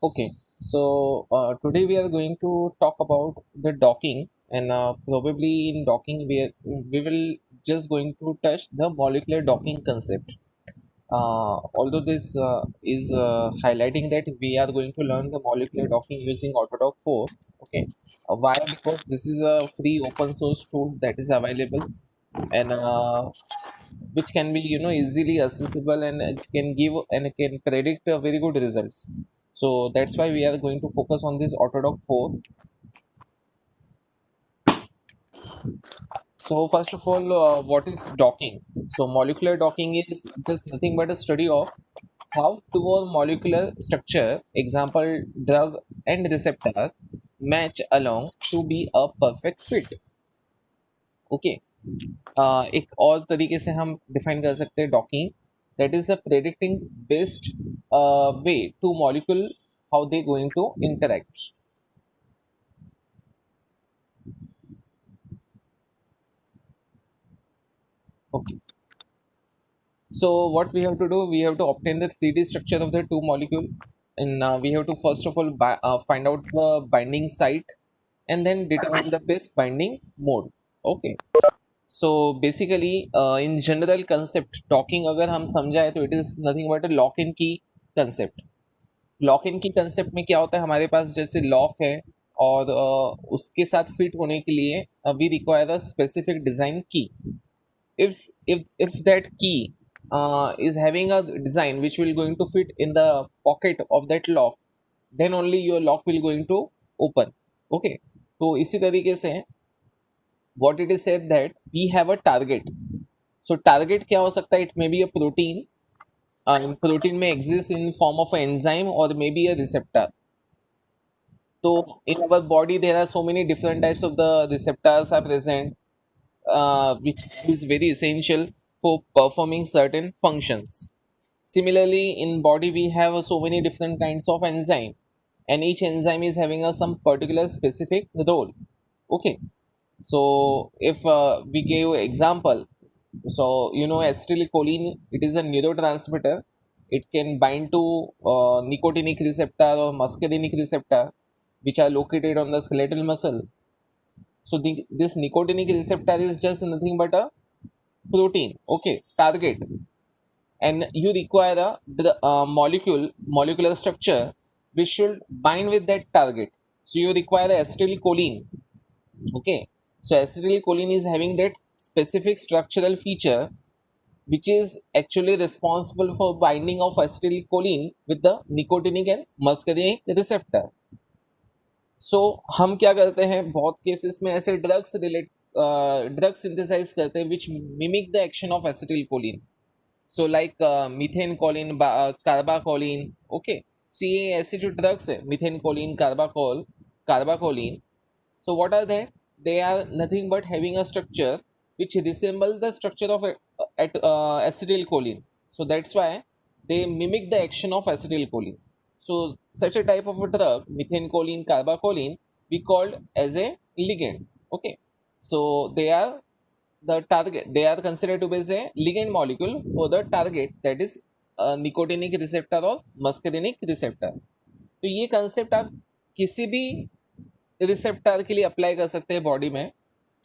Okay, so today we are going to talk about the docking, and probably in docking we will just going to touch the molecular docking concept. Although this is highlighting that we are going to learn the molecular docking using Autodoc 4. Okay, why? Because this is a free open source tool that is available, and which can be easily accessible, and it can give and it can predict very good results. So that's why we are going to focus on this Autodoc 4. So first of all, what is docking? So molecular docking is just nothing but a study of how two or molecular structure, example drug and receptor, match along to be a perfect fit. Okay, एक और तरीके से हम define कर सकते हैं docking, that is a predicting based way to molecule how they going to interact. Okay, so what we have to do, we have to obtain the 3D structure of the two molecule, and we have to first of all find out the binding site and then determine the best binding mode. Okay, so basically in general concept talking अगर हम समझाए तो it is nothing but a lock and key concept. Lock in की concept में क्या होता है, हमारे पास जैसे लॉक है और उसके साथ फिट होने के लिए we require a specific design की. if if that key is having a design which will going to fit in the pocket of that lock, then only your lock will going to open. Okay, तो इसी तरीके से what it is said that we have a target. So target क्या हो सकता है, it may be a protein, protein may exist in form of an enzyme or maybe a receptor. So in our body, there are so many different types of the receptors are present, which is very essential for performing certain functions. Similarly, in body we have so many different kinds of enzyme, and each enzyme is having a some particular specific role. Okay, so if we give example, so acetylcholine, it is a neurotransmitter. It can bind to nicotinic receptor or muscarinic receptor, which are located on the skeletal muscle. So this nicotinic receptor is just nothing but a protein, okay, target, and you require a molecular structure which should bind with that target. So you require acetylcholine. Okay, so acetylcholine is having that specific structural feature which is actually responsible for binding of acetylcholine with the nicotinic and muscarinic receptor. सो हम क्या करते हैं, बहुत cases में ऐसे drug synthesize करते हैं which mimic the action of acetylcholine. So like methacholine, carbacholine. Okay, so ये ऐसे जो ड्रग्स है, methacholine, carbacholine, so what are they? They are nothing but having a structure which resemble the structure of acetylcholine. So that's why they mimic the action of acetylcholine. So such a type of a drug, methanecholine, carbacholine, we called as a ligand. Okay, so they are the target. They are considered to be as a ligand molecule for the target, that is nicotinic receptor or muscarinic receptor. तो ये concept आप किसी भी receptor के लिए apply कर सकते हैं बॉडी में.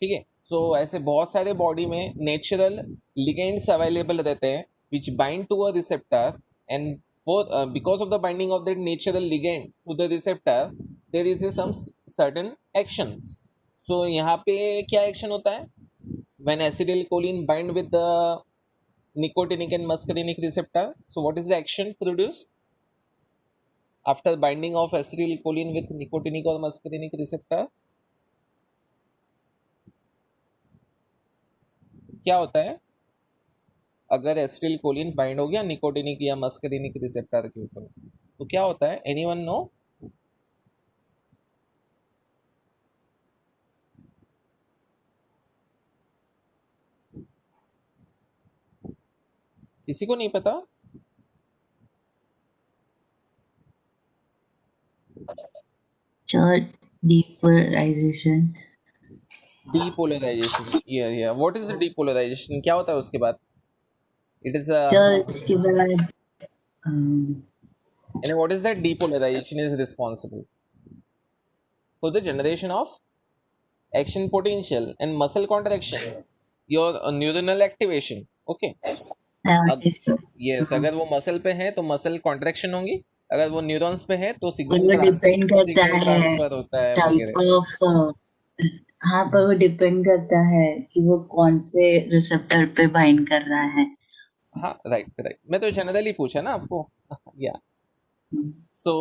ठीक है, सो ऐसे बहुत सारे बॉडी में नेचुरल लिगेंड्स अवेलेबल रहते हैं which bind to a receptor, and for because of the binding of that natural ligand to the receptor there is a some certain actions. So यहाँ पे क्या एक्शन होता है, when acetylcholine bind with the nicotinic and muscarinic receptor, so what is the action produce after binding of acetylcholine with nicotinic or muscarinic receptor? क्या होता है अगर acetylcholine bind हो गया निकोटिनिक या मस्करिनिक रिसेप्टर के ऊपर, तो क्या होता है, एनीवन नो? किसी को नहीं पता? Church depolarization. डीपोलराइजेशन, ये व्हाट इज डीपोलराइजेशन, क्या होता है उसके बाद? इट इज Church के बाद And what is that? Depolarization is responsible for the generation of action potential and muscle contraction, your neuronal activation. Okay. Yes, sir. Yes, हाँ, अगर वो मसल पे है तो मसल कॉन्ट्रेक्शन होंगी, अगर वो न्यूरॉन्स पे है तो और वो डिपेंड करता सिग्नल है ट्रांसफर होता है टाइप वगैरह। ऑफ। हाँ, पर वो डिपेंड करता है कि वो कौन से रिसेप्टर पे बाइंड कर रहा है। हाँ, राइट राइट, मैं तो जनरली पूछा ना आपको। या so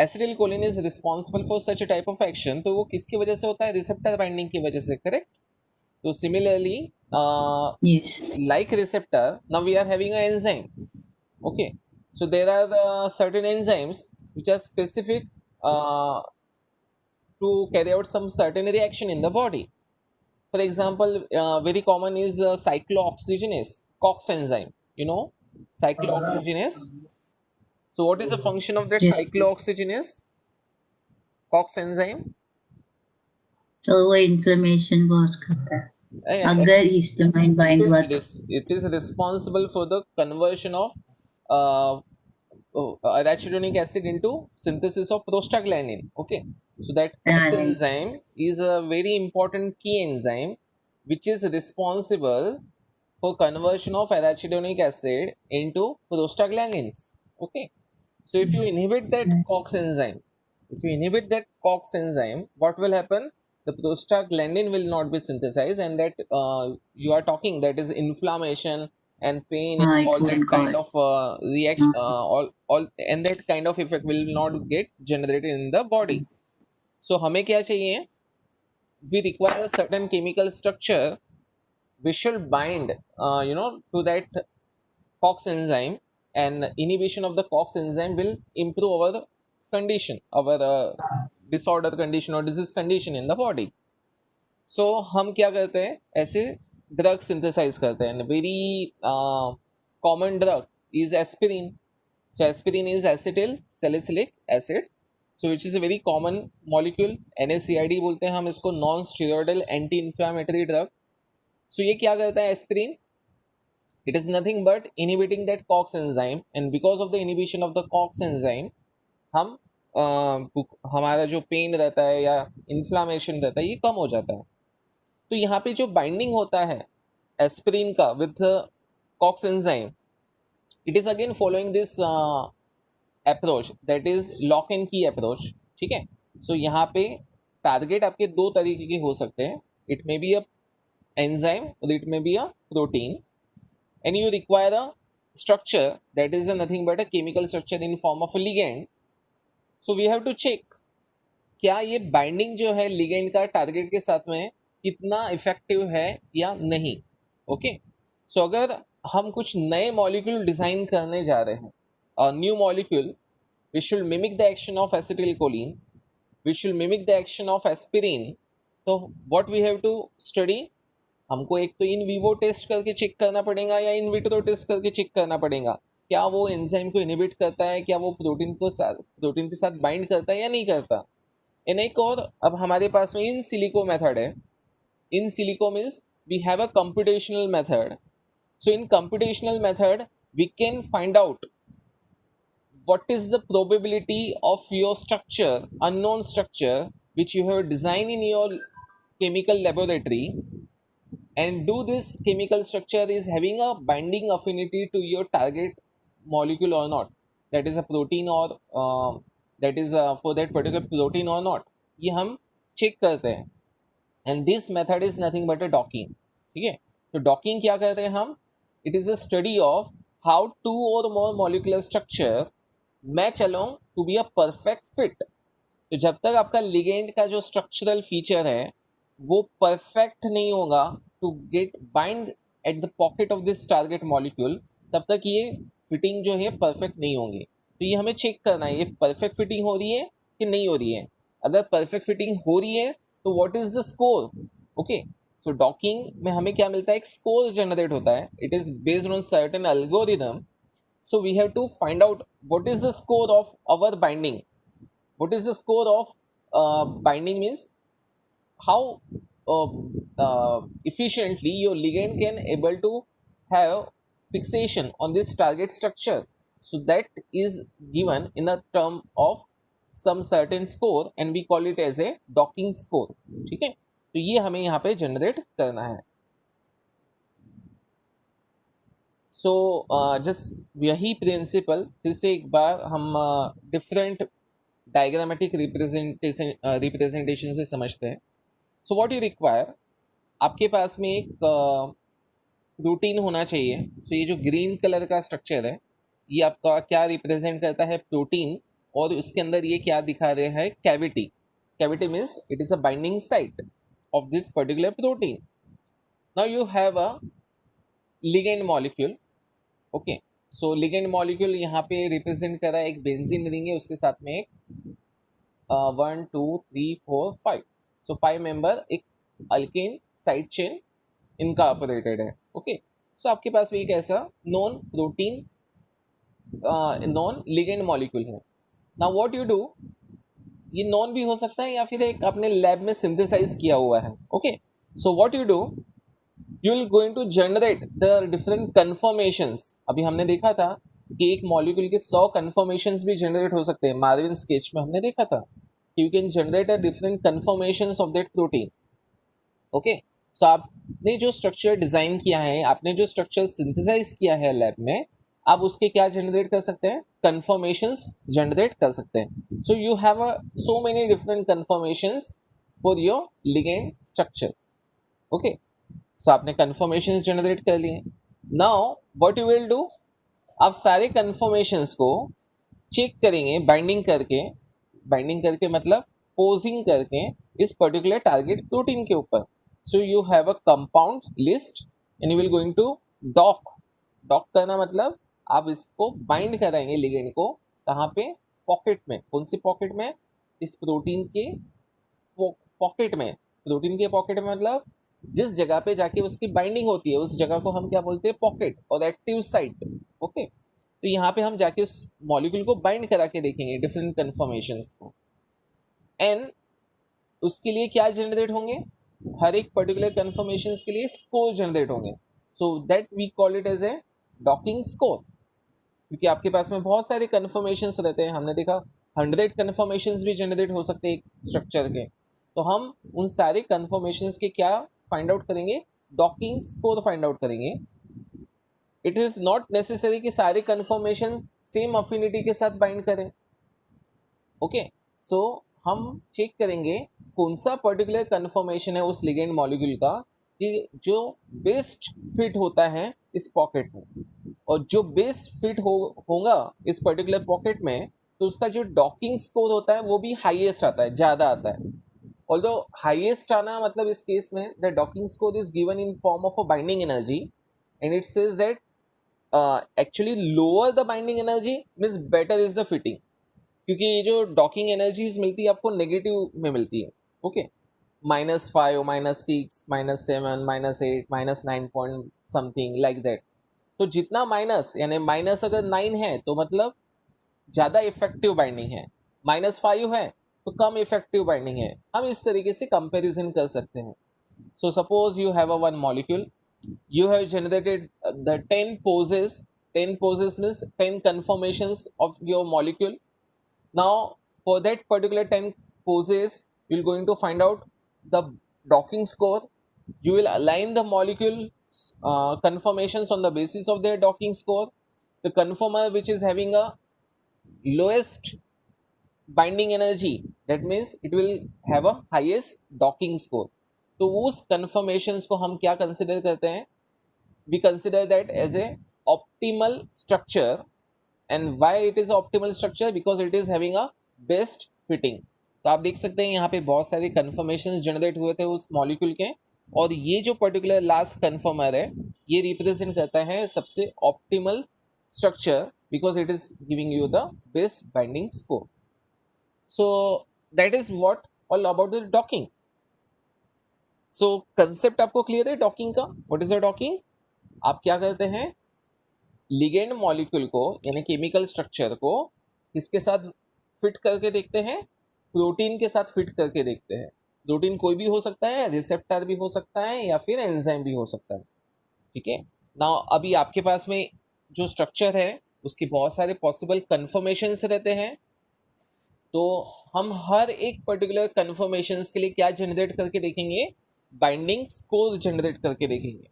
acetylcholine is responsible for such type of action, तो वो किसकी वजह से होता है? रिसेप्टर बाइंडिंग की वजह से, करेक्ट। तो similarly yes, like receptor, now we are having an enzyme. Okay, so there are certain enzymes which are specific uh, to carry out some certain reaction in the body. For example, very common is cyclooxygenase, COX enzyme. You know, cyclooxygenase. So, what is the function of that yes. cyclooxygenase, COX enzyme? तो वो inflammation cause करता है अगर Actually, histamine bind हुआ तो। it is responsible for the conversion of uh, arachidonic acid into synthesis of prostaglandin. Okay, so that COX right. enzyme is a very important key enzyme which is responsible for conversion of arachidonic acid into prostaglandins. Okay, so if you inhibit that COX enzyme, what will happen? The prostaglandin will not be synthesized, and that you are talking, that is inflammation and pain and हाँ, it all that wouldn't kind cause. of reaction, all and that kind of effect will not get generated in the body. So हमें क्या चाहिए? We require a certain chemical structure which should bind, to that COX enzyme, and inhibition of the COX enzyme will improve our condition, our disorder condition or disease condition in the body. So हम क्या करते हैं? ऐसे drug synthesize करते हैं। Very common drug is aspirin. So aspirin is acetyl salicylic acid. So which is a very common molecule. NaCid बोलते हैं हम इसको, non steroidal anti inflammatory drug. So ये क्या करता है aspirin? It is nothing but inhibiting that COX enzyme, and because of the inhibition of the COX enzyme हम हमारा जो पेन रहता है या इन्फ्लामेशन रहता है ये कम हो जाता है. तो यहाँ पे जो बाइंडिंग होता है एस्पिरिन का with cox enzyme, it is again following this approach, that is lock and key approach. ठीक है. सो यहाँ पे टारगेट आपके दो तरीके के हो सकते हैं. It may be a enzyme और it may be a protein, and you require a structure that is nothing but a chemical structure in form of a ligand. So we have to check क्या ये binding जो है ligand का target के साथ में कितना इफेक्टिव है या नहीं. ओके. सो अगर हम कुछ नए मॉलिक्यूल डिजाइन करने जा रहे हैं, new molecule which should mimic the action of acetylcholine, which should mimic the action of aspirin, तो what we have to study? हमको एक तो इन विवो टेस्ट करके चेक करना पड़ेगा या इन विट्रो टेस्ट करके चेक करना पड़ेगा क्या वो एंजाइम को इनहिबिट करता है, क्या वो प्रोटीन के साथ बाइंड करता है या नहीं करता. एंड एक और अब हमारे पास में इन सिलिको मेथड है. In silico means we have a computational method. So in computational method we can find out what is the probability of your structure, unknown structure, which you have designed in your chemical laboratory, and do this chemical structure is having a binding affinity to your target molecule or not, that is a protein or that is for that particular protein or not, ये हम check करते हैं. And this method is nothing but a docking. ठीक है. तो docking क्या करते हैं हम? It is a study of how two और more molecular structure match along to be a perfect fit. तो जब तक आपका लिगेंड का जो स्ट्रक्चरल फीचर है वो परफेक्ट नहीं होगा to get bind at the pocket of this target molecule, तब तक ये फिटिंग जो है परफेक्ट नहीं होंगी. तो ये हमें चेक करना है ये परफेक्ट फिटिंग हो रही है कि नहीं हो रही है. अगर परफेक्ट फिटिंग हो रही है तो what is the score? Okay. So docking में हमें क्या मिलता है? एक स्कोर जनरेट होता है. It is based on certain algorithm. So we have to find out what is the score of our binding. What is the score of binding means how uh, efficiently your ligand can able to have fixation on this target structure. So that is given in a term of some certain score and we call it as a docking score. ठीक है, तो ये हमें यहाँ पे generate करना है. So just यही प्रिंसिपल फिर से एक बार हम डिफरेंट डायग्रामेटिक रिप्रेजेंटेशन से समझते हैं. सो व्हाट यू रिक्वायर, आपके पास में एक प्रोटीन होना चाहिए. तो ये जो ग्रीन कलर का स्ट्रक्चर है ये आपका क्या रिप्रेजेंट करता है, प्रोटीन. और उसके अंदर ये क्या दिखा रहे हैं, cavity. Cavity means it is a binding site of this particular protein. Now you have a ligand molecule. Okay, so ligand molecule यहाँ पे रिप्रेजेंट कर रहा है एक बेंजीन रिंग है, उसके साथ में एक 1 2 3 4 5, सो 5 मेंबर एक अल्केन साइड चेन इनका ऑपरेटेड है. ओके, सो आपके पास भी एक ऐसा non protein non ligand molecule है. नाउ व्हाट यू डू, ये नॉन भी हो सकता है या फिर एक आपने लैब में सिंथेसाइज किया हुआ है. Okay, so what you do, you will going to generate the different conformations. अभी हमने देखा था कि एक मॉलिक्यूल के 100 कन्फर्मेशंस भी जनरेट हो सकते हैं. मार्विन स्केच में हमने देखा था कि you can generate a different conformations of that protein. Okay, so आपने जो स्ट्रक्चर डिजाइन किया है, आपने जो स्ट्रक्चर सिंथेसाइज किया है लैब में, आप उसके क्या जनरेट कर सकते हैं, कन्फर्मेशंस जनरेट कर सकते हैं. So you have a so many different conformations for your ligand structure. Okay, so आपने कन्फर्मेशंस जनरेट कर लिए. Now what you will do, आप सारे कन्फर्मेशंस को चेक करेंगे बाइंडिंग करके मतलब पोजिंग करके इस पर्टिकुलर टारगेट प्रोटीन के ऊपर. So you have a compound list and you will going to dock. Dock करना मतलब आप इसको बाइंड कराएंगे लिगेंड को. कहाँ पे, पॉकेट में. कौन सी पॉकेट में, इस प्रोटीन के पॉकेट में. प्रोटीन के पॉकेट में मतलब जिस जगह पे जाके उसकी बाइंडिंग होती है उस जगह को हम क्या बोलते हैं, पॉकेट और एक्टिव साइट. ओके, तो यहाँ पे हम जाके उस मॉलिक्यूल को बाइंड करा के देखेंगे डिफरेंट कन्फर्मेशंस को. एंड उसके लिए क्या जनरेट होंगे, हर एक पर्टिकुलर कन्फर्मेशंस के लिए स्कोर जनरेट होंगे. So that we call it as a docking score. क्योंकि आपके पास में बहुत सारे कन्फर्मेशंस रहते हैं, हमने देखा 100 कन्फर्मेशंस भी जनरेट हो सकते हैं एक स्ट्रक्चर के. तो हम उन सारे कन्फर्मेशंस के क्या फाइंड आउट करेंगे, डॉकिंग स्कोर फाइंड आउट करेंगे. इट इज नॉट नेसेसरी कि सारे कन्फर्मेशन सेम अफिनिटी के साथ बाइंड करें. ओके, सो हम चेक करेंगे कौन सा पर्टिकुलर कन्फर्मेशन है उस लिगेंड मॉलिक्यूल का कि जो बेस्ट फिट होता है इस पॉकेट में. और जो बेस्ट फिट होगा इस पर्टिकुलर पॉकेट में, तो उसका जो डॉकिंग स्कोर होता है वो भी हाईएस्ट आता है, ज़्यादा आता है. ऑल्दो हाईएस्ट आना मतलब इस केस में the docking score is given in form of a binding energy and it says that actually lower the binding energy means better is the fitting. क्योंकि ये जो डॉकिंग एनर्जीज मिलती है आपको नेगेटिव में मिलती है. Okay, -5 -6 -7 -8 -9 point something like that. तो जितना माइनस यानी माइनस अगर 9 है तो मतलब ज़्यादा इफेक्टिव बाइंडिंग है, -5 है तो कम इफेक्टिव बाइंडिंग है. हम इस तरीके से कंपैरिजन कर सकते हैं. So suppose you have a one molecule, you have generated the 10 poses. 10 poses means 10 conformations of your molecule. Now for that particular 10 poses you're going to find out the docking score. You will align the molecule conformations on the basis of their docking score. The conformer which is having a lowest binding energy, that means it will have a highest docking score. तो उस conformations को हम क्या consider करते हैं, we consider that as a optimal structure. And why it is optimal structure, because it is having a best fitting. तो आप देख सकते हैं यहाँ पे बहुत सारे कन्फर्मेशंस जनरेट हुए थे उस मॉलिक्यूल के, और ये जो पर्टिकुलर लास्ट कन्फर्मर है ये रिप्रेजेंट करता है सबसे optimal structure because it is giving you the best binding score. So that is what all about the docking. So concept आपको क्लियर है डॉकिंग का. व्हाट इज द डॉकिंग, आप क्या करते हैं, लिगेंड मॉलिक्यूल को यानी केमिकल स्ट्रक्चर को किसके साथ फिट करके देखते हैं, प्रोटीन के साथ फिट करके देखते हैं. प्रोटीन कोई भी हो सकता है, रिसेप्टर भी हो सकता है या फिर एंजाइम भी हो सकता है. ठीक है, नाउ अभी आपके पास में जो स्ट्रक्चर है उसके बहुत सारे पॉसिबल कन्फर्मेशंस रहते हैं। तो हम हर एक पर्टिकुलर कन्फर्मेशंस के लिए क्या जनरेट करके देखेंगे, बाइंडिंग स्कोर जनरेट करके देखेंगे,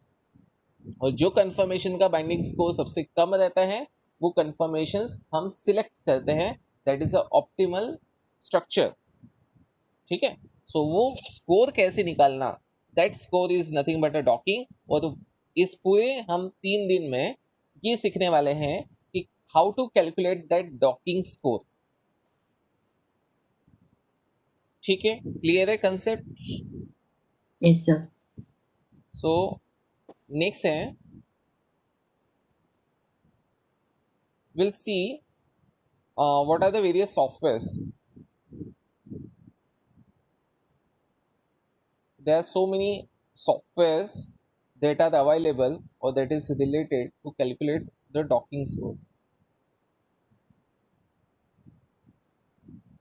और जो कन्फर्मेशन का बाइंडिंग स्कोर सबसे कम रहता है वो कन्फर्मेशंस हम सिलेक्ट करते हैं, that is a optimal structure. ठीक है, सो वो स्कोर कैसे निकालना, that score is nothing but a docking. और इस पूरे हम 3 दिन में ये सीखने वाले हैं कि how to calculate that docking score. ठीक है, क्लियर है concept? Yes sir. So next है, will see what are the various softwares. There are so many softwares that are available or that is related to calculate the docking score.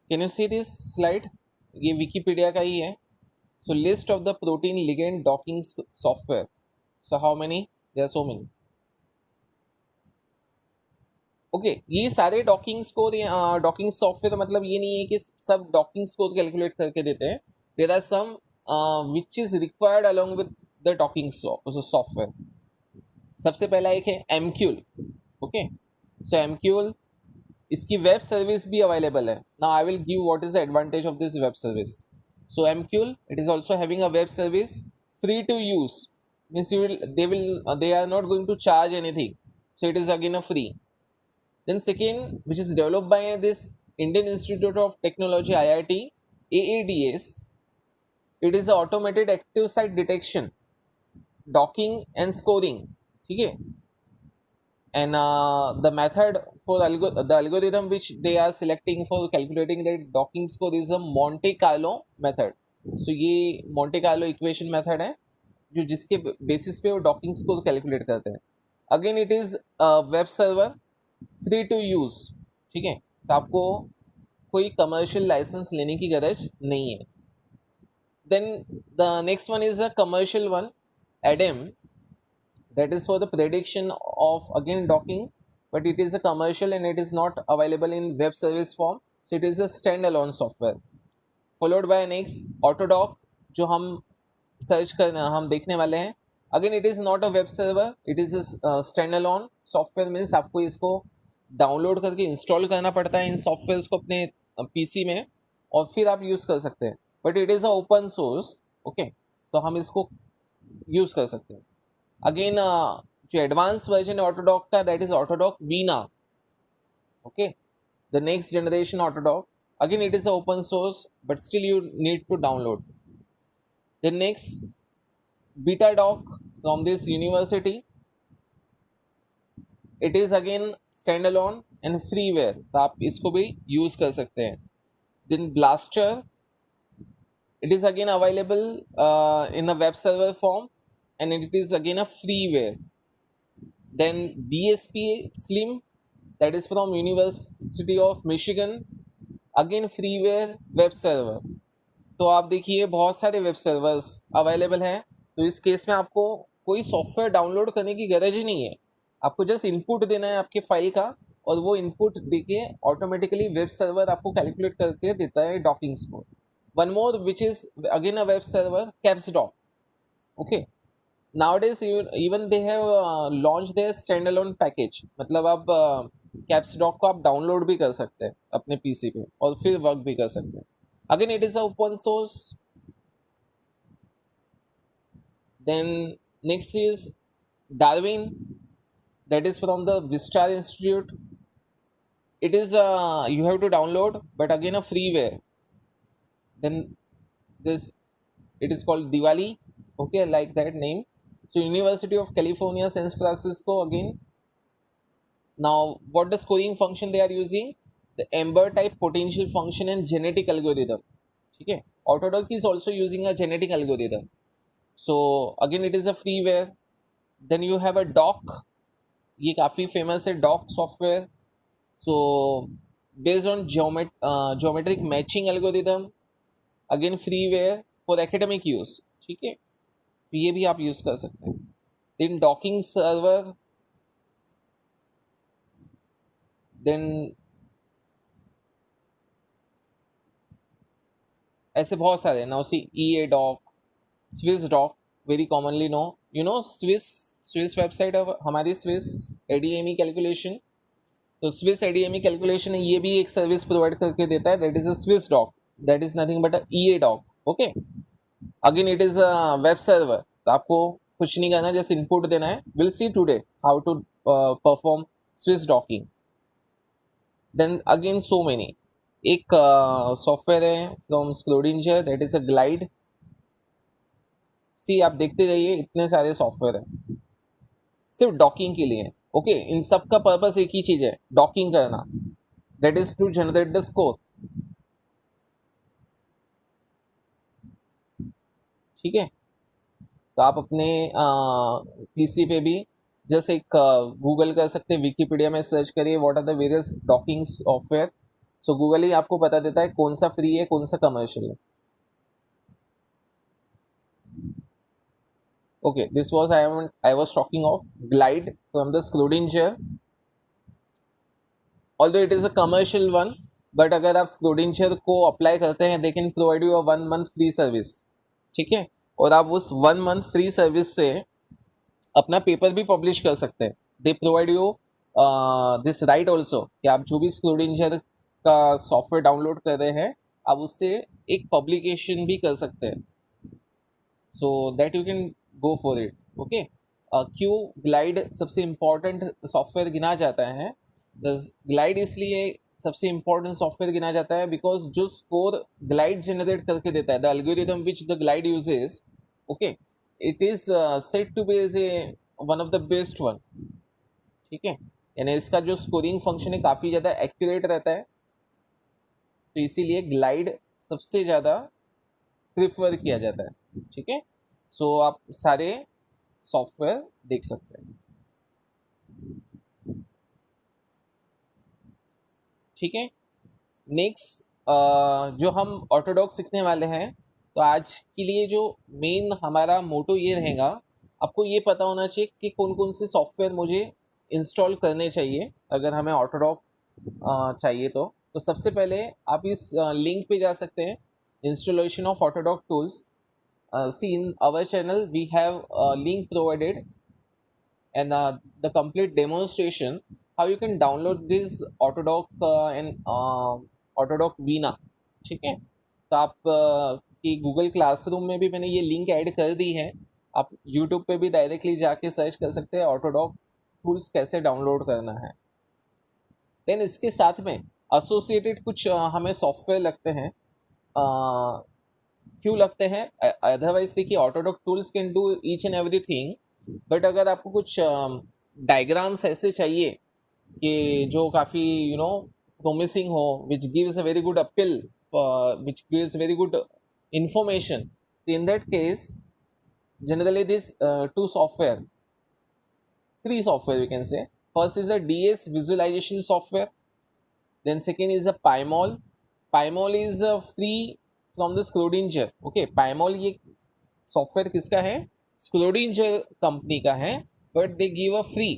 Can you see this slide? ये Wikipedia का ही है. So list of the protein ligand docking software. So how many? There are so many. Okay ये सारे docking score, docking software मतलब ये नहीं है कि सब डॉकिंग स्कोर कैलकुलेट करके देते हैं. There are some which is required along with the docking software. सबसे पहला एक है एमक्यूल. ओके, सो एमक्यूल, इसकी वेब सर्विस भी अवेलेबल है. Now I will give what is the advantage of this web service. So Mcule, it is also having a web service free to use, means you will they are not going to charge anything, so it is again a free. Then second, which is developed by this Indian Institute of Technology IIT AADS, it is a automated active site detection, docking and scoring. ठीक है, and the method for the algorithm which they are selecting for calculating the docking score is a Monte Carlo method. So ये Monte Carlo equation method है जो जिसके basis पे वो docking score calculate करते हैं. Again it is web server, free to use. ठीक है, तो आपको कोई कमर्शियल लाइसेंस लेने की गरज नहीं है. Then the next one is a commercial one, Adam, that is for the prediction of again docking, but it is a commercial and it is not available in web service form, so it is a standalone software. Followed by next Autodoc, जो हम search करना हम देखने वाले हैं. Again it is not a web server, it is a stand alone software. Means आपको इसको download करके इंस्टॉल करना पड़ता है इन सॉफ्टवेयर्स को अपने पीसी में, और फिर आप यूज़ कर सकते हैं. But it is a open source. Okay, तो हम इसको यूज़ कर सकते हैं. अगेन जो एडवांस वर्जन है ऑटोडॉक का, that is AutoDock Vina. Okay, the next generation AutoDock, again it is a open source but still you need to download. The next BetaDock from this university, it is again stand alone and freeware, तो आप इसको भी use कर सकते हैं. Then Blaster, it is again available in a web server form and it is again a freeware. Then BSP Slim, that is from University of Michigan, again freeware web server. तो आप देखिए बहुत सारे web servers available हैं. तो इस case में आपको कोई सॉफ्टवेयर डाउनलोड करने की गरज ही नहीं है. आपको जस्ट इनपुट देना है आपके फाइल का, और वो इनपुट देके ऑटोमेटिकली वेब सर्वर आपको कैलकुलेट करके देता है docking score. One more which is again a web server, CapsDoc. Okay, nowadays even they have launched their standalone package. मतलब आप CapsDoc को आप डाउनलोड भी कर सकते हैं अपने पीसी पे और फिर वर्क भी कर सकते हैं. Again it is a open source. Then next is Darwin, that is from the Vistar Institute. It is you have to download, but again a freeware. Then this, it is called Diwali. Okay, I like that name. So University of California San Francisco again. Now what the scoring function they are using, the Ember type potential function and genetic algorithm. Okay, Autodoc is also using a genetic algorithm. So again it is a freeware. Then you have a doc, ये काफ़ी famous है doc software. So based on geometric matching algorithm, again freeware for academic use. ठीक है, तो ये भी आप use कर सकते हैं. देन डॉकिंग सर्वर, देन ऐसे बहुत सारे now C E A dock, Swiss dock, very commonly no, you know Swiss, Swiss website हमारी स्विस एडीएमई कैलकुलेशन, तो स्विस एडीएमई कैलकुलेशन ये भी एक सर्विस प्रोवाइड करके देता है, that is a Swiss dock, that is nothing but a E A dock, okay. Again it is a web server, तो आपको कुछ नहीं करना, जस्ट इनपुट देना है, will see today how to perform Swiss docking. Then again so many, एक software है from Schrodinger, that is a Glide. See आप देखते रहिए, इतने सारे सॉफ्टवेयर है सिर्फ डॉकिंग के लिए, ओके। इन सब का पर्पस एक ही चीज है, डॉकिंग करना, that is to generate the score, ठीक है। तो आप अपने पीसी पे भी जैसे एक गूगल कर सकते हैं, विकीपीडिया में सर्च करिए what are the various docking software, so Google ही आपको बता देता है कौन सा फ्री है कौन सा कमर्शियल है, okay. This was I was talking of glide from the Schrödinger, although it is a commercial one, but अगर आप स्क्रोडिंजर को अप्लाई करते हैं they can provide you a 1 month free service, ठीक है। और आप उस 1 मंथ फ्री सर्विस से अपना पेपर भी पब्लिश कर सकते हैं, they provide you this right also कि आप जो भी स्क्रोडिंजर का सॉफ्टवेयर डाउनलोड कर रहे हैं आप उससे एक पब्लिकेशन भी कर सकते हैं, so that you can go for it, okay. क्यों ग्लाइड सबसे इम्पॉर्टेंट सॉफ्टवेयर गिना जाता है, ग्लाइड इसलिए सबसे इम्पोर्टेंट सॉफ्टवेयर गिना जाता है बिकॉज जो स्कोर ग्लाइड जनरेट करके देता है, the algorithm which the Glide uses, okay, it is set to be as a one of the best one, ठीक है। यानी इसका जो स्कोरिंग फंक्शन है काफ़ी ज़्यादा एक्यूरेट रहता है, तो इसीलिए ग्लाइड सबसे ज़्यादा प्रिफर किया जाता है, ठीक है। सो आप सारे सॉफ्टवेयर देख सकते हैं, ठीक है। नेक्स्ट जो हम ऑटोडॉक सीखने वाले हैं, तो आज के लिए जो मेन हमारा मोटो ये रहेगा, आपको ये पता होना चाहिए कि कौन कौन से सॉफ्टवेयर मुझे इंस्टॉल करने चाहिए अगर हमें ऑटोडॉक चाहिए तो सबसे पहले आप इस लिंक पे जा सकते हैं, installation of AutoDock tools, see in our channel we have link provided and the complete demonstration how you can download this Autodoc and Autodoc Vina, ठीक है। तो आप कि गूगल क्लासरूम में भी मैंने ये लिंक ऐड कर दी है, आप यूट्यूब पे भी डायरेक्टली जाके सर्च कर सकते हैं ऑटोडॉक टूल्स कैसे डाउनलोड करना है। देन इसके साथ में एसोसिएटेड कुछ हमें सॉफ्टवेयर लगते हैं, क्यों लगते हैं, अदरवाइज देखिए AutoDock tools can do each and everything, but अगर आपको कुछ डायग्राम्स ऐसे चाहिए कि जो काफ़ी यू नो प्रोमिसिंग हो, which gives a very good appeal, which gives very good information, in that case generally this two software, free software we can say, first is a DS visualization software, then second is a Pymol. Pymol is free from the Schrodinger, okay। Pymol ये software किसका है, Schrodinger company का है, but they give a free,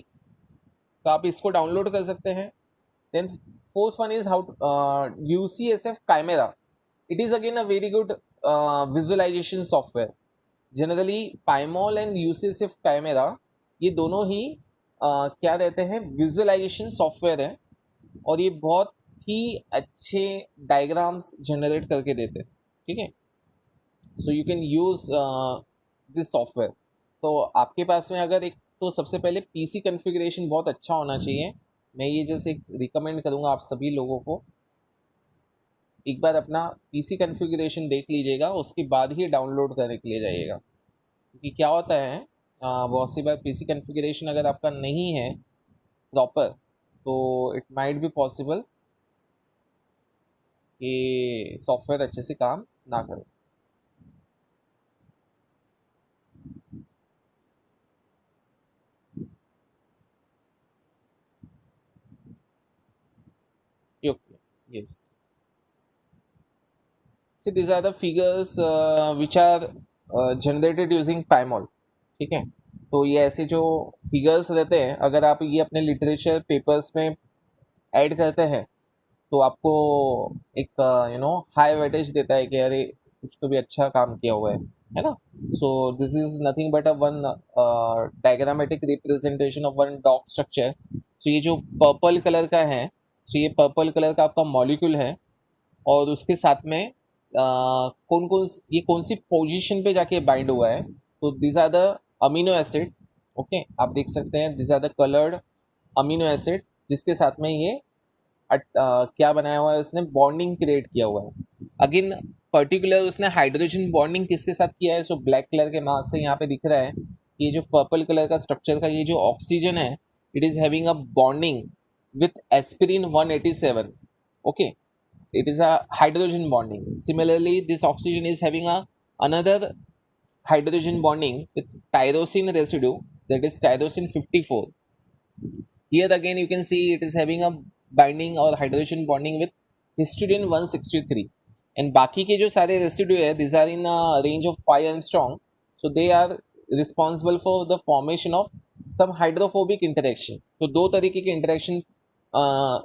तो आप इसको download कर सकते हैं। Then fourth one is how UCSF Chimera, it is again a very good visualization software. Generally PyMOL and UCSF Chimera ये दोनों ही क्या रहते हैं, विजुअलाइजेशन सॉफ्टवेयर है, और ये बहुत ही अच्छे डायग्राम्स जनरेट करके देते हैं, ठीक है। So you can use this software. तो आपके पास में अगर एक, तो सबसे पहले पीसी कॉन्फ़िगरेशन बहुत अच्छा होना चाहिए, मैं ये जैसे रिकमेंड करूँगा आप सभी लोगों को, एक बार अपना पीसी कॉन्फ़िगरेशन देख लीजिएगा, उसके बाद ही डाउनलोड करने के लिए जाइएगा, क्योंकि क्या होता है बहुत सी बार पीसी कॉन्फ़िगरेशन अगर आपका नहीं है प्रॉपर, तो इट माइट बी पॉसिबल कि सॉफ्टवेयर अच्छे से काम ना करे। Okay, yes. See, these are the figures which are generated using Pymol, ठीक है। तो ये ऐसे जो फिगर्स रहते हैं, अगर आप ये अपने लिटरेचर पेपर्स में ऐड करते हैं तो आपको एक हाई वेटेज देता है कि अरे कुछ तो भी अच्छा काम किया हुआ है ना. So this is nothing but a one diagrammatic representation of one dock structure. So ये जो पर्पल कलर का है, सो ये पर्पल कलर का आपका मॉलिक्यूल है और उसके साथ में कौन कौन ये कौन सी पोजीशन पे जाके बाइंड हुआ है. तो this are the amino acid. Okay, आप देख सकते हैं this are the coloured amino acid जिसके साथ में ये क्या बनाया हुआ है, उसने बॉन्डिंग क्रिएट किया हुआ है. अगेन पर्टिकुलर उसने हाइड्रोजन बॉन्डिंग किसके साथ किया है. सो ब्लैक कलर के मार्क से यहाँ पे दिख रहा है कि ये जो पर्पल कलर का स्ट्रक्चर का ये जो ऑक्सीजन है, it is having a bonding with aspirin 187. Okay, it is a hydrogen bonding. Similarly, this oxygen is having a another hydrogen bonding with tyrosine residue, that is tyrosine 54. Here again you can see it is having a binding or hydrogen bonding with histidine 163. And बाकी के जो सारे residue है, these are in a range of 5 angstrom, so they are responsible for the formation of some hydrophobic interaction. तो दो तरीके के interaction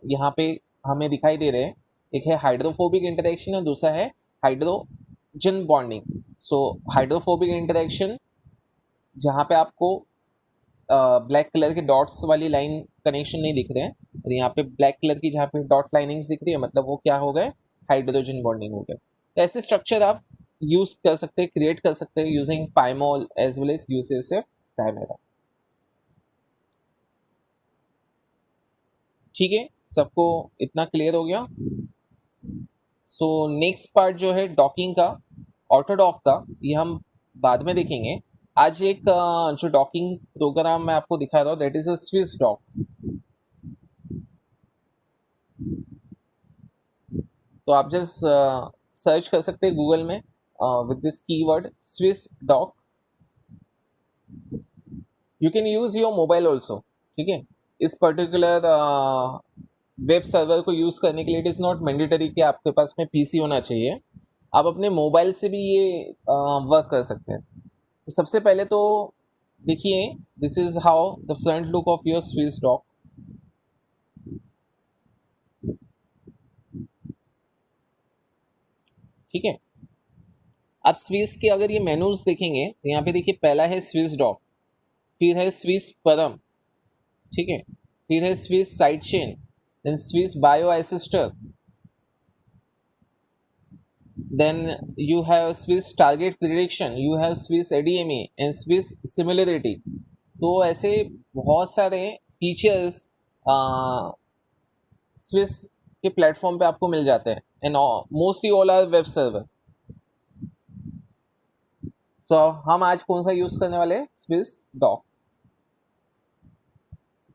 यहाँ पे हमें दिखाई दे रहे हैं. एक है हाइड्रोफोबिक इंटरेक्शन और दूसरा है हाइड्रोजन बॉन्डिंग. सो हाइड्रोफोबिक इंटरेक्शन जहाँ पे आपको ब्लैक कलर के डॉट्स वाली लाइन कनेक्शन नहीं दिख रहे हैं और यहाँ पे ब्लैक कलर की जहाँ पे डॉट लाइनिंग्स दिख रही है, मतलब वो क्या हो गए, हाइड्रोजन बॉन्डिंग हो गए. तो ऐसे स्ट्रक्चर आप यूज कर सकते हैं, क्रिएट कर सकते हैं using PyMOL as well as UCSF Chimera. ठीक है, सबको इतना क्लियर हो गया. सो नेक्स्ट पार्ट जो है डॉकिंग का, ऑटोडॉक का, ये हम बाद में देखेंगे. आज एक जो डॉकिंग प्रोग्राम मैं आपको दिखा रहा हूँ, that is a Swiss dock. तो आप जस्ट सर्च कर सकते हैं गूगल में with this keyword Swiss dock. You can use your mobile also. ठीक है, इस पर्टिकुलर वेब सर्वर को यूज करने के लिए इट इज नॉट मैंडेटरी कि आपके पास में पीसी होना चाहिए. आप अपने मोबाइल से भी ये वर्क कर सकते हैं. तो सबसे पहले तो देखिए, this is how the front look of your Swiss dock. ठीक है, आप स्विस के अगर ये मेनूज देखेंगे तो यहाँ पे देखिए, पहला है स्विस डॉक, फिर है स्विस परम, ठीक है, फिर है Swiss side chain, then Swiss bioisostere, then you have Swiss target prediction, you have Swiss ADME and Swiss similarity. तो ऐसे बहुत सारे फीचर्स स्विस के प्लेटफॉर्म पे आपको मिल जाते हैं and mostly all are web server. So हम आज कौन सा यूज करने वाले हैं, स्विस डॉक.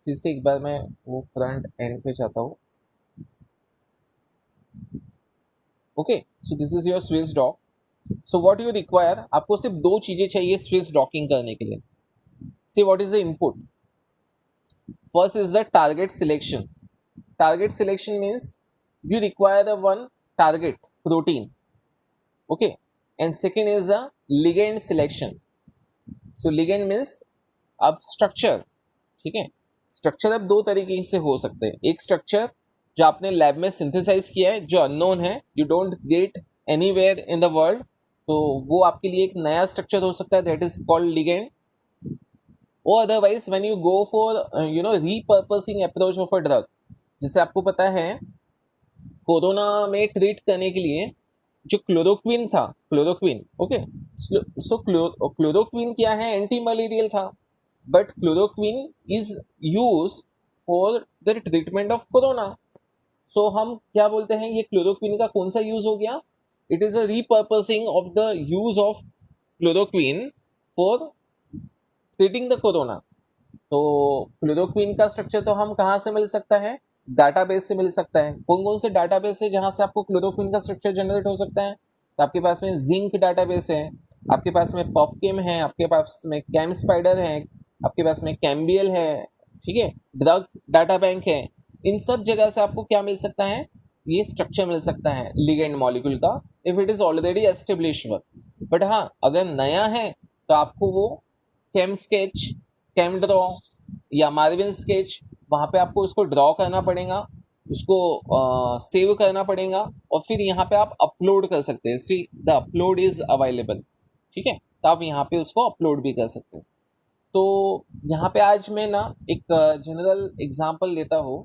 फिर से एक बार मैं वो फ्रंट एंड पे जाता हूँ. Okay, so this is your Swiss dock. So what you require, आपको सिर्फ दो चीजें चाहिए स्विस डॉकिंग करने के लिए. See what is the input. First is the target selection. Target selection means you require the one target protein, okay, and second is a ligand selection. So ligand means अब structure. ठीक है, structure अब दो तरीके से हो सकते हैं. एक स्ट्रक्चर जो आपने लैब में सिंथेसाइज किया है, जो अननोन है, you don't get anywhere in the world, तो वो आपके लिए एक नया स्ट्रक्चर हो सकता है, दैट इज कॉल्ड ligand. और otherwise when you go for repurposing approach of a drug, जैसे आपको पता है कोरोना में ट्रीट करने के लिए जो क्लोरोक्विन था, क्लोरोक्विन, ओके, सो क्लोरोक्विन क्या है, एंटी मलेरियल था, but chloroquine is use for the treatment of corona. So हम क्या बोलते हैं, ये क्लोरोक्विन का कौन सा यूज हो गया, it is a repurposing of the use of chloroquine for treating the corona. तो क्लोरोक्विन का स्ट्रक्चर तो हम कहाँ से मिल सकता है, डाटाबेस से मिल सकता है. कौन कौन से डाटाबेस है जहां से आपको क्लोरोक्विन का स्ट्रक्चर जनरेट हो सकता है, तो आपके पास में जिंक डाटाबेस है, आपके पास में पॉपकेम है, आपके पास में कैम स्पाइडर है, आपके पास में कैम्बियल है, ठीक है, ड्रग डाटा बैंक है. इन सब जगह से आपको क्या मिल सकता है, ये स्ट्रक्चर मिल सकता है लिगेंड मॉलिक्यूल का, if it is already established work. But हाँ, अगर नया है तो आपको वो कैम स्केच, कैम ड्रॉ या मार्विन स्केच, वहाँ पे आपको इसको ड्रॉ करना पड़ेगा. उसको सेव करना पड़ेगा और फिर यहाँ पे आप अपलोड कर सकते हैं। See the upload is available, ठीक है, तो आप यहाँ पे उसको अपलोड भी कर सकते हैं। तो यहाँ पे आज मैं ना एक जनरल एग्जांपल लेता हूँ।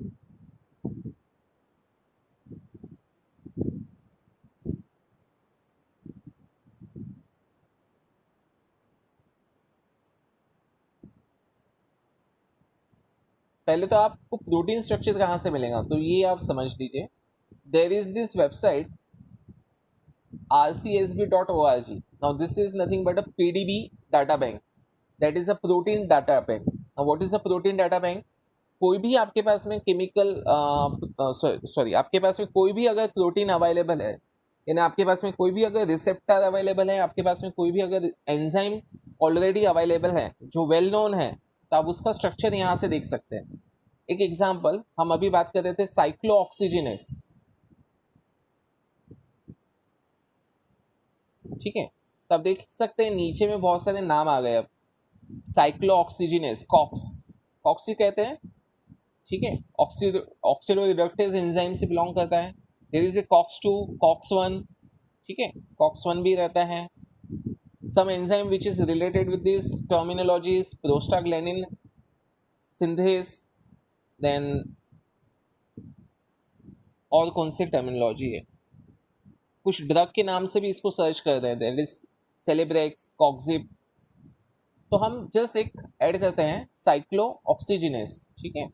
पहले तो आपको प्रोटीन स्ट्रक्चर कहाँ से मिलेगा, तो ये आप समझ लीजिए। There is this website rcsb.org. Now this is nothing but a pdb data bank, that is a protein data bank. Now what is a protein data bank? कोई भी आपके पास में केमिकल सॉरी आपके पास में कोई भी अगर प्रोटीन अवेलेबल है, यानी आपके पास में कोई भी अगर रिसेप्टर अवेलेबल है, आपके पास में कोई भी अगर एंजाइम ऑलरेडी अवेलेबल है जो वेल नोन है, तो आप उसका स्ट्रक्चर यहाँ से देख सकते हैं। एक एग्जांपल हम अभी बात कर रहे थे साइक्लोऑक्सीजिनेस, ठीक है, तो आप देख सकते हैं नीचे में बहुत सारे नाम आ गए। अब साइक्लोऑक्सीजिनेस, कॉक्स, कॉक्सी कहते हैं, ठीक है, ऑक्सीडो रिडक्टेज एंजाइम से बिलोंग करता है। There is a COX 2, COX 1, ठीक है, कॉक्स 1 भी रहता है। Some enzyme which is related with this terminologies prostaglandin synthase, then और कौन सी टर्मिनोलॉजी है, कुछ ड्रग के नाम से भी इसको सर्च कर रहे हैं, दैट इज सेलेब्रेक्स, कॉक्सिब। तो हम जस्ट एक ऐड करते हैं साइक्लो ऑक्सीजिनेस, ठीक है।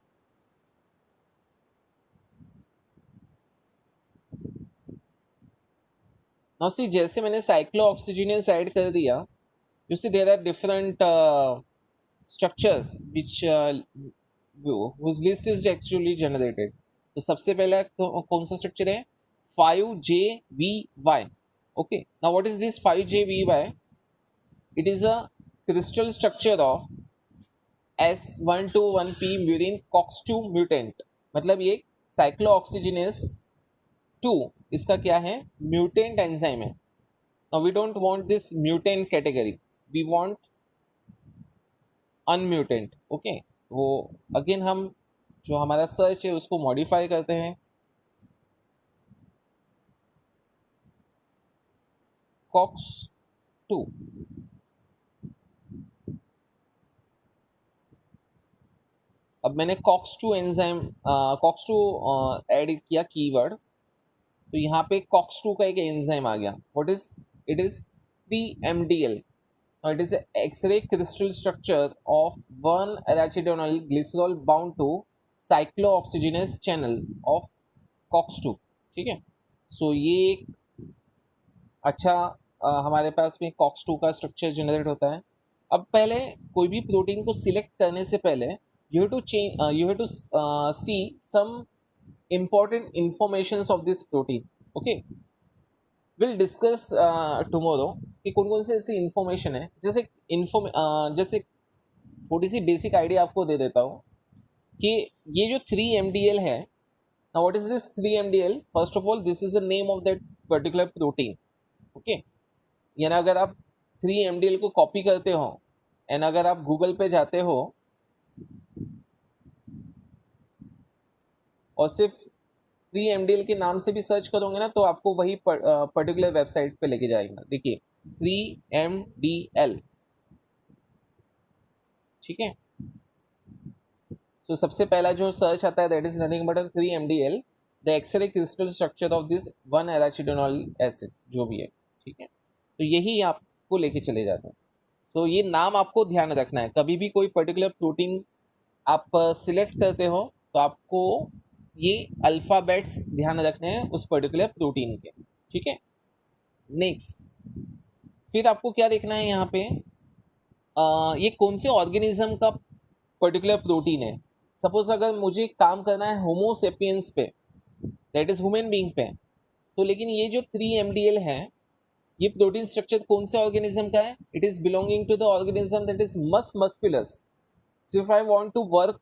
नाउ सी जैसे मैंने साइक्लो ऑक्सीजिनेस ऐड कर दिया, you see there are different structures which whose list is actually generated। तो सबसे पहला कौन सा स्ट्रक्चर है, 5JVY। Okay, now what is this 5JVY? It is a crystal structure of S121P murine COX2 mutant. मतलब ये साइक्लोऑक्सीजिनेस 2 इसका क्या है, म्यूटेंट एंजाइम है। Now we don't want this mutant category, we want unmutant. Okay, वो अगेन हम जो हमारा सर्च है उसको मॉडिफाई करते हैं, COX2। अब मैंने COX2 एंजाइम COX2 ऐड किया कीवर्ड, तो यहाँ पे COX2 का एक एंजाइम आ गया। What is it? Is 3MDL। It is X-ray crystal structure of 1 arachidonyl glycerol bound to cyclooxygenase channel of COX2, ठीक है। सो ये एक अच्छा हमारे पास में COX2 का स्ट्रक्चर जनरेट होता है। अब पहले कोई भी प्रोटीन को सिलेक्ट करने से पहले you have to see some important informations of this protein। okay, we'll discuss tomorrow कि कौन कौन से ऐसी इंफॉर्मेशन है। जैसे थोड़ी सी बेसिक आइडिया आपको दे देता हूँ कि ये जो 3MDL है, now what is this 3MDL? first of all this is the name of that particular protein। okay, यानी अगर आप 3MDL को कॉपी करते हो एंड अगर आप गूगल पे जाते हो और सिर्फ 3MDL के नाम से भी सर्च करोगे ना, तो आपको वही पर्टिकुलर वेबसाइट पे लेके जाएगा। देखिए 3MDL, ठीक है। सो सबसे पहला जो सर्च आता है that is nothing but 3MDL, the X-ray crystal structure of this 1 arachidonyl acid, जो भी है, ठीक है। तो यही आपको लेके चले जाते हैं। तो ये नाम आपको ध्यान रखना है, कभी भी कोई पर्टिकुलर प्रोटीन आप सिलेक्ट करते हो तो आपको ये अल्फ़ाबेट्स ध्यान रखने हैं उस पर्टिकुलर प्रोटीन के, ठीक है। नेक्स्ट फिर आपको क्या देखना है यहाँ पे, ये कौन से ऑर्गेनिज्म का पर्टिकुलर प्रोटीन है। सपोज अगर मुझे काम करना है होमोसेपियंस पे, दैट इज ह्यूमन बीइंग पे, तो लेकिन ये जो 3MDL है, ये प्रोटीन स्ट्रक्चर कौन से ऑर्गेनिज्म का है, it is belonging to the organism that is musculus. So if I want to work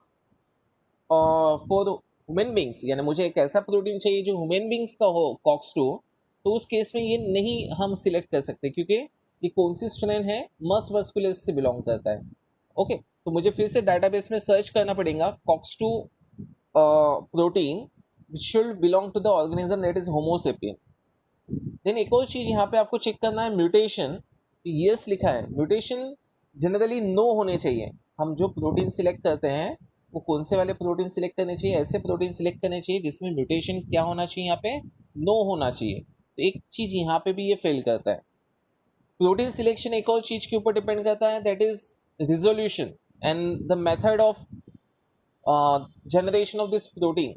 for human beings, यानी मुझे एक ऐसा प्रोटीन चाहिए जो ह्यूमन बींग्स का हो COX2, तो उस केस में ये नहीं हम सिलेक्ट कर सकते क्योंकि ये कौन सी स्ट्रेन है, मस्कुलस से बिलोंग करता है। ओके, तो मुझे फिर से डाटाबेस में सर्च करना पड़ेगा COX2 protein which should belong to the organism that is Homo sapien. Then एक और चीज यहाँ पे आपको चेक करना है, म्यूटेशन. यस लिखा है, म्यूटेशन जनरली नो होने चाहिए. हम जो प्रोटीन सिलेक्ट करते हैं वो कौन से वाले प्रोटीन सिलेक्ट करने चाहिए, ऐसे प्रोटीन सिलेक्ट करने चाहिए जिसमें म्यूटेशन क्या होना चाहिए, यहाँ पे नो होना चाहिए. तो एक चीज यहाँ पे भी ये फेल करता है. प्रोटीन सिलेक्शन एक और चीज के ऊपर डिपेंड करता है, that is resolution and the method of generation of this protein.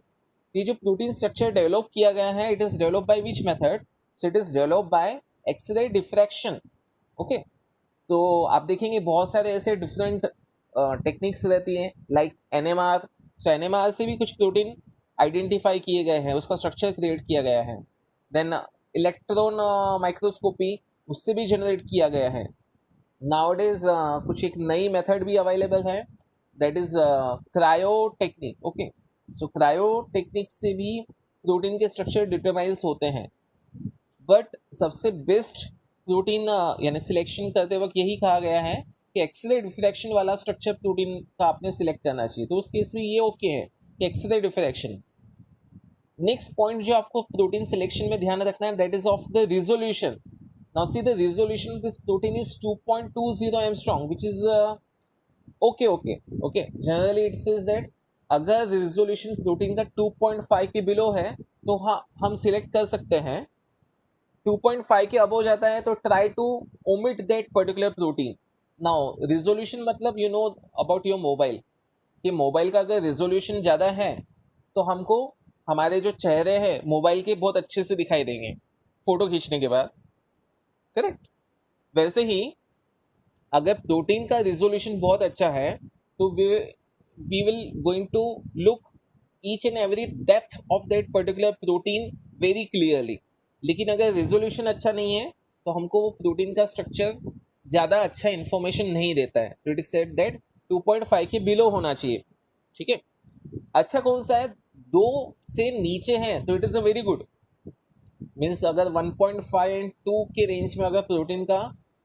ये जो प्रोटीन स्ट्रक्चर डेवलप किया गया है, it is develop by which method? So it is develop by x-ray diffraction. Okay, तो आप देखेंगे बहुत सारे ऐसे डिफरेंट टेक्निक्स रहती हैं, लाइक एनएमआर. सो एनएमआर से भी कुछ प्रोटीन आइडेंटिफाई किए गए हैं, उसका स्ट्रक्चर क्रिएट किया गया है. देन इलेक्ट्रॉन माइक्रोस्कोपी, उससे भी जनरेट किया गया है. नाउडेज कुछ एक नई मेथड भी अवेलेबल है, that is cryo technique. Okay, so cryo technique से भी प्रोटीन के स्ट्रक्चर डिटरमाइज होते हैं. बट सबसे बेस्ट प्रोटीन यानी सिलेक्शन करते वक्त यही कहा गया है कि एक्सरे डिफ्रैक्शन वाला स्ट्रक्चर प्रोटीन का आपने सिलेक्ट करना चाहिए. तो उस केस में ये ओके है कि एक्सरे डिफ्रैक्शन. नेक्स्ट पॉइंट जो आपको प्रोटीन सिलेक्शन में ध्यान रखना है, that is of the resolution. Now see the resolution of this protein is 2.20 angstrom, which is okay okay okay. Generally it says that अगर रिजोल्यूशन प्रोटीन का 2.5 के below है तो हाँ हम सिलेक्ट कर सकते हैं. 2.5 के अबो जाता है तो try to omit that particular protein. Now resolution मतलब you know about your mobile, कि मोबाइल का अगर रिजोल्यूशन ज़्यादा है तो हमको हमारे जो चेहरे हैं मोबाइल के बहुत अच्छे से दिखाई देंगे फोटो खींचने के बाद. करेक्ट. वैसे ही अगर प्रोटीन का रिजोल्यूशन बहुत अच्छा है तो we will going to look each and every depth of that particular protein very clearly. लेकिन अगर रिजोल्यूशन अच्छा नहीं है तो हमको वो प्रोटीन का स्ट्रक्चर ज़्यादा अच्छा इन्फॉर्मेशन नहीं देता है. तो इट इज सेड दैट 2.5 के बिलो होना चाहिए. ठीक है. अच्छा कौन सा है? 2 से नीचे है तो it is a very good. Means अगर 1.5 एंड 2 के रेंज में अगर प्रोटीन का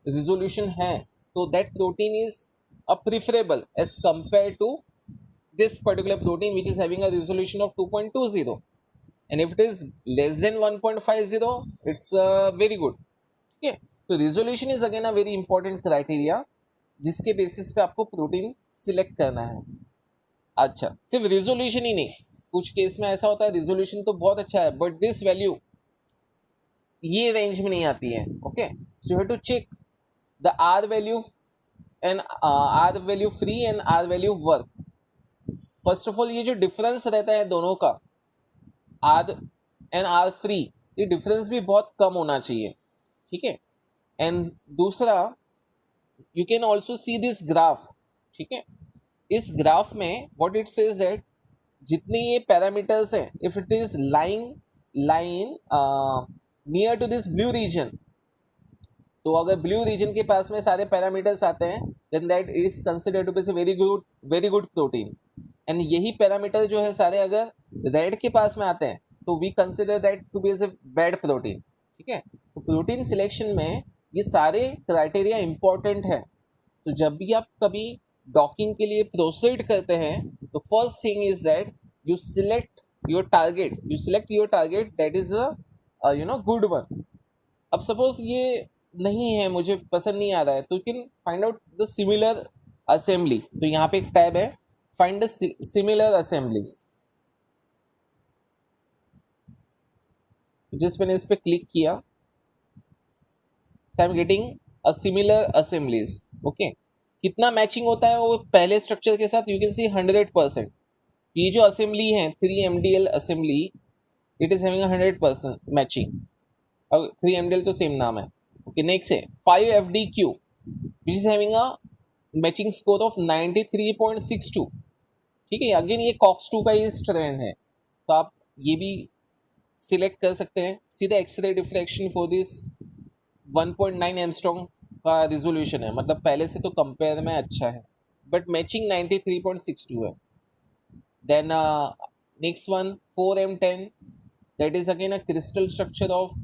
रिजोल्यूशन है तो that protein is a preferable as compare to this particular protein which is having a resolution of 2.20. And if it is less than 1.50, it's very good. ठीक है. तो resolution is again a very important criteria जिसके basis पे आपको protein select करना है. अच्छा, सिर्फ रिजोल्यूशन ही नहीं, कुछ केस में ऐसा होता है रिजोल्यूशन तो बहुत अच्छा है बट दिस वैल्यू ये रेंज में नहीं आती है. Okay, so you have to check the R value and R value free and R value work. First of all ये जो डिफरेंस रहता है दोनों का, आर एंड आर फ्री, ये डिफरेंस भी बहुत कम होना चाहिए. ठीक है. एंड दूसरा, you can also see this graph. ठीक है. इस ग्राफ में व्हाट इट सेज दैट जितने ये पैरामीटर्स हैं, if it is line near to this blue region, तो अगर ब्लू रीजन के पास में सारे पैरामीटर्स आते हैं then that is considered to be very good protein. And यही पैरामीटर जो है सारे अगर रेड के पास में आते हैं तो we consider that to be as a bad protein. ठीक है. तो प्रोटीन सिलेक्शन में ये सारे क्राइटेरिया इंपॉर्टेंट है. तो जब भी आप कभी डॉकिंग के लिए प्रोसीड करते हैं तो first thing is that you select your target that is a you know good one. अब सपोज ये नहीं है, मुझे पसंद नहीं आ रहा है, तो you can find out the similar assembly. तो यहाँ पे एक टैब है, फाइंड द सिमिलर असेंबलीज. जिस मैंने इस पे क्लिक किया, so I am getting a similar assemblies. Okay, कितना मैचिंग होता है वो पहले स्ट्रक्चर के साथ, यू कैन सी 100%. ये जो असेंबली है 3MDL assembly, it is having 100% matching. और 3MDL तो सेम नाम है. ओके, नेक्स्ट है 5FDQ which is having a matching score of 93.62. ठीक है. अगेन ये COX-2 का ही स्ट्रैंड है, तो आप ये भी सिलेक्ट कर सकते हैं. सीधा x-ray diffraction for this 1.9 angstrom का रिजोल्यूशन है, मतलब पहले से तो कंपेयर में अच्छा है बट मैचिंग 93.62 है. Then next one 4M10, that is again a crystal structure of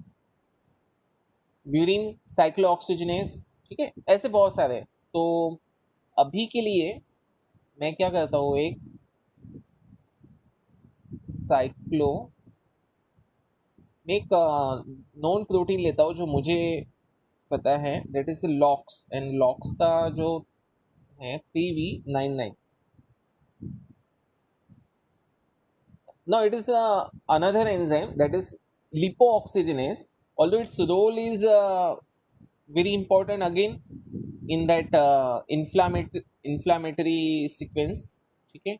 murine cyclooxygenase. ठीक है. ऐसे बहुत सारे. तो अभी के लिए मैं क्या करता हूँ, एक साइक्लो मैं एक नॉन प्रोटीन लेता हूँ जो मुझे पता है, that is locks, and locks का जो है 3v99. Now it is another enzyme that is lipooxygenase, although its role is very important again in that inflammatory sequence. ठीक है,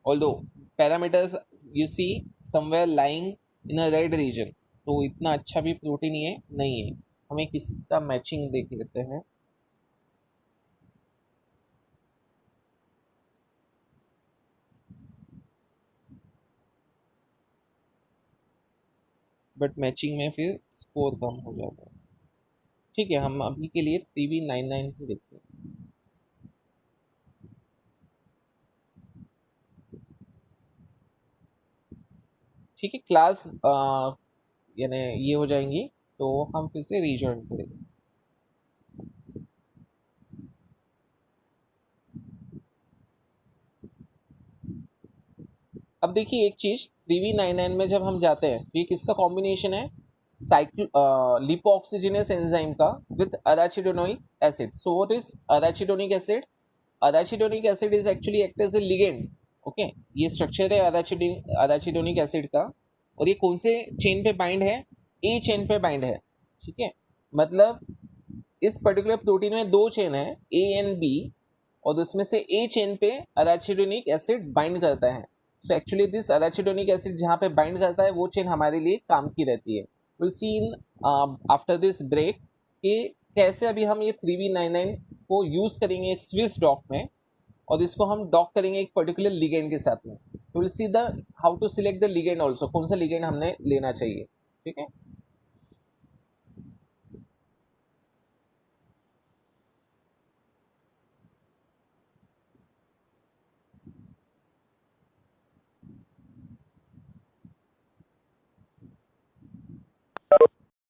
although parameters you see somewhere lying in a red region, तो इतना अच्छा भी protein ये नहीं है. हमें किसका मैचिंग देख लेते हैं. बट मैचिंग में फिर स्कोर कम हो जाता है. ठीक है, हम अभी के लिए 3v99 ही देखते हैं. ठीक है, क्लास यानी ये हो जाएंगी, तो हम फिर से रीजॉइन करेंगे. अब देखिए एक चीज, 3v99 में जब हम जाते हैं तो ये किसका कॉम्बिनेशन है, साइक्लो लिपोऑक्सीजिनेस एंजाइम का with arachidonic acid. So what is arachidonic acid? Arachidonic acid is actually act as a ligand. Okay, ये स्ट्रक्चर है अराचिडोनिक एसिड का, और ये कौन से चेन पे बाइंड है, ए चेन पे बाइंड है. ठीक है, मतलब इस पर्टिकुलर प्रोटीन में दो चेन है, ए एंड बी, और उसमें से ए चेन पे अराचिडोनिक एसिड बाइंड करता है. सो एक्चुअली दिस अराचिडोनिक एसिड जहाँ पे बाइंड करता है वो चेन हमारे लिए काम की रहती है. Will see in after this break कि कैसे अभी हम ये 3v99 को यूज़ करेंगे स्विस डॉक में, और इसको हम डॉक करेंगे एक पर्टिकुलर लिगेंड के साथ में. Will see the how to select the ligand also, कौन सा लिगेंड हमने लेना चाहिए. ठीक है,